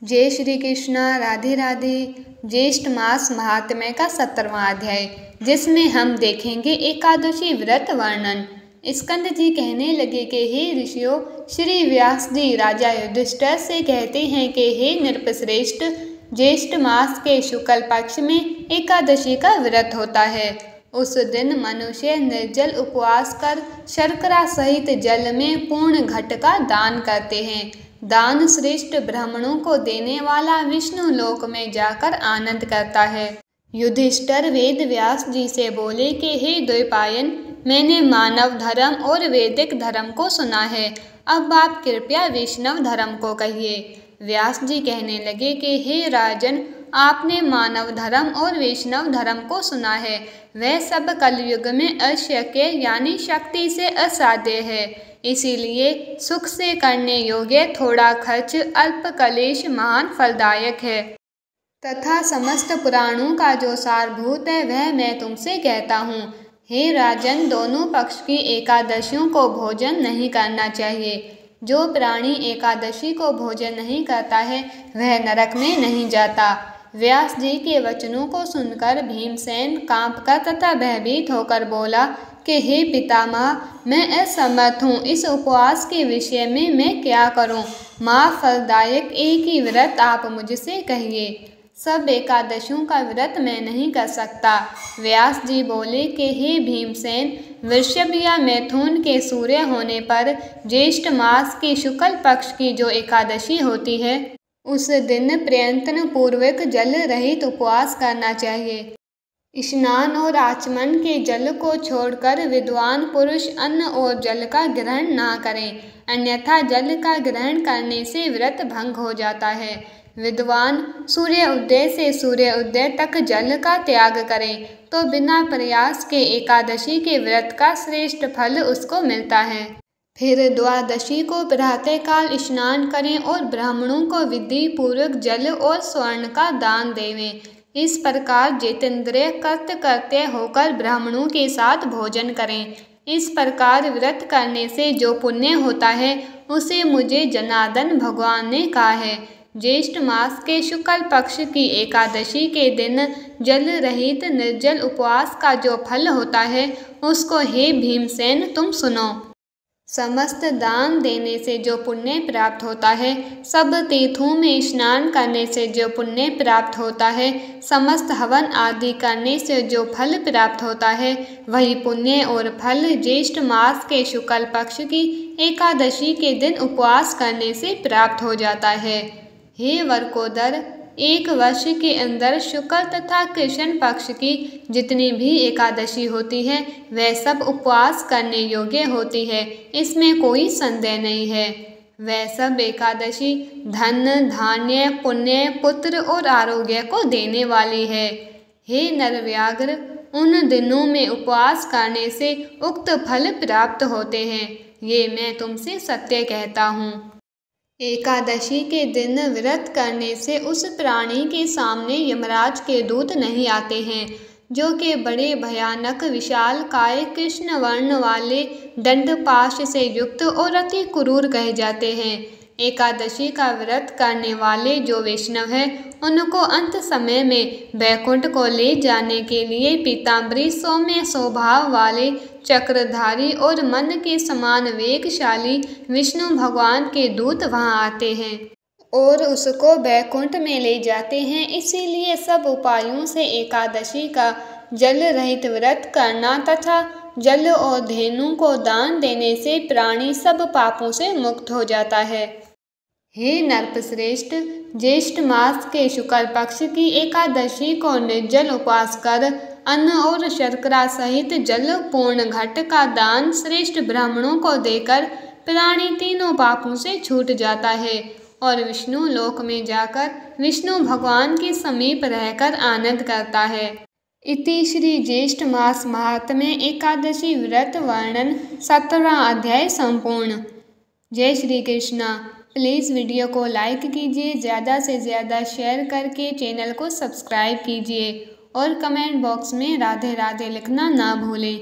जय श्री कृष्ण। राधे राधे। ज्येष्ठ मास महात्म्य का 17वां अध्याय, जिसमें हम देखेंगे एकादशी व्रत वर्णन। स्कंद जी कहने लगे कि हे ऋषियों, श्री व्यास जी राजा युधिष्ठिर से कहते हैं कि हे नृपश्रेष्ठ, ज्येष्ठ मास के शुक्ल पक्ष में एकादशी का व्रत होता है। उस दिन मनुष्य निर्जल उपवास कर शर्करा सहित जल में पूर्ण घट का दान करते हैं। दान श्रेष्ठ ब्राह्मणों को देने वाला विष्णु लोक में जाकर आनंद करता है। युधिष्ठिर वेद व्यास जी से बोले कि हे द्वैपायन, मैंने मानव धर्म और वैदिक धर्म को सुना है, अब आप कृपया वैष्णव धर्म को कहिए। व्यास जी कहने लगे कि हे राजन, आपने मानव धर्म और वैष्णव धर्म को सुना है, वह सब कलयुग में अशक्य यानी शक्ति से असाध्य है। इसीलिए सुख से करने योग्य थोड़ा खर्च अल्प कलेश महान फलदायक है तथा समस्त पुराणों का जो सारभूत है वह मैं तुमसे कहता हूँ। हे राजन, दोनों पक्ष की एकादशियों को भोजन नहीं करना चाहिए। जो प्राणी एकादशी को भोजन नहीं करता है वह नरक में नहीं जाता। व्यास जी के वचनों को सुनकर भीमसेन कांपकर तथा भयभीत होकर बोला कि हे पितामह, मैं असमर्थ हूँ, इस उपवास के विषय में मैं क्या करूँ। महाफलदायक एक ही व्रत आप मुझसे कहिए। सब एकादशियों का व्रत मैं नहीं कर सकता। व्यास जी बोले कि हे भीमसेन, वृषभ या मैथुन के सूर्य होने पर ज्येष्ठ मास की शुक्ल पक्ष की जो एकादशी होती है, उस दिन प्रयत्न पूर्वक जल रहित उपवास करना चाहिए। स्नान और आचमन के जल को छोड़कर विद्वान पुरुष अन्न और जल का ग्रहण ना करें, अन्यथा जल का ग्रहण करने से व्रत भंग हो जाता है। विद्वान सूर्य उदय से सूर्य उदय तक जल का त्याग करें तो बिना प्रयास के एकादशी के व्रत का श्रेष्ठ फल उसको मिलता है। फिर द्वादशी को प्रातःकाल स्नान करें और ब्राह्मणों को विधि पूर्वक जल और स्वर्ण का दान देवें। इस प्रकार जितेंद्रिय कृतकृत्य होकर ब्राह्मणों के साथ भोजन करें। इस प्रकार व्रत करने से जो पुण्य होता है उसे मुझे जनार्दन भगवान ने कहा है। ज्येष्ठ मास के शुक्ल पक्ष की एकादशी के दिन जल रहित निर्जल उपवास का जो फल होता है उसको हे भीमसेन तुम सुनो। समस्त दान देने से जो पुण्य प्राप्त होता है, सब तीर्थों में स्नान करने से जो पुण्य प्राप्त होता है, समस्त हवन आदि करने से जो फल प्राप्त होता है, वही पुण्य और फल ज्येष्ठ मास के शुक्ल पक्ष की एकादशी के दिन उपवास करने से प्राप्त हो जाता है। हे वरकोदर, एक वर्ष के अंदर शुक्ल तथा कृष्ण पक्ष की जितनी भी एकादशी होती है वह सब उपवास करने योग्य होती है, इसमें कोई संदेह नहीं है। वह सब एकादशी धन, धान्य, पुण्य, पुत्र और आरोग्य को देने वाली है। हे नरव्याघ्र, उन दिनों में उपवास करने से उक्त फल प्राप्त होते हैं, ये मैं तुमसे सत्य कहता हूँ। एकादशी के दिन व्रत करने से उस प्राणी के सामने यमराज के दूत नहीं आते हैं, जो कि बड़े भयानक विशाल काय कृष्ण वर्ण वाले दंडपाश से युक्त और अति क्रूर कहे जाते हैं। एकादशी का व्रत करने वाले जो वैष्णव हैं, उनको अंत समय में वैकुंठ को ले जाने के लिए पीताम्बरी सौम्य स्वभाव वाले चक्रधारी और मन के समान वेगशाली विष्णु भगवान के दूत वहां आते हैं और उसको वैकुंठ में ले जाते हैं। इसीलिए सब उपायों से एकादशी का जल रहित व्रत करना तथा जल और धेनु को दान देने से प्राणी सब पापों से मुक्त हो जाता है। हे नरपश्रेष्ठ, ज्येष्ठ मास के शुक्ल पक्ष की एकादशी को निर्जल उपवास कर अन्न और शर्करा सहित जल पूर्ण घट का दान श्रेष्ठ ब्राह्मणों को देकर प्राणी तीनों पापों से छूट जाता है और विष्णु लोक में जाकर विष्णु भगवान के समीप रहकर आनंद करता है। इति श्री ज्येष्ठ मास महात्म्य एकादशी व्रत वर्णन 17वां अध्याय संपूर्ण। जय श्री कृष्णा। प्लीज़ वीडियो को लाइक कीजिए, ज़्यादा से ज़्यादा शेयर करके चैनल को सब्सक्राइब कीजिए और कमेंट बॉक्स में राधे राधे लिखना ना भूलें।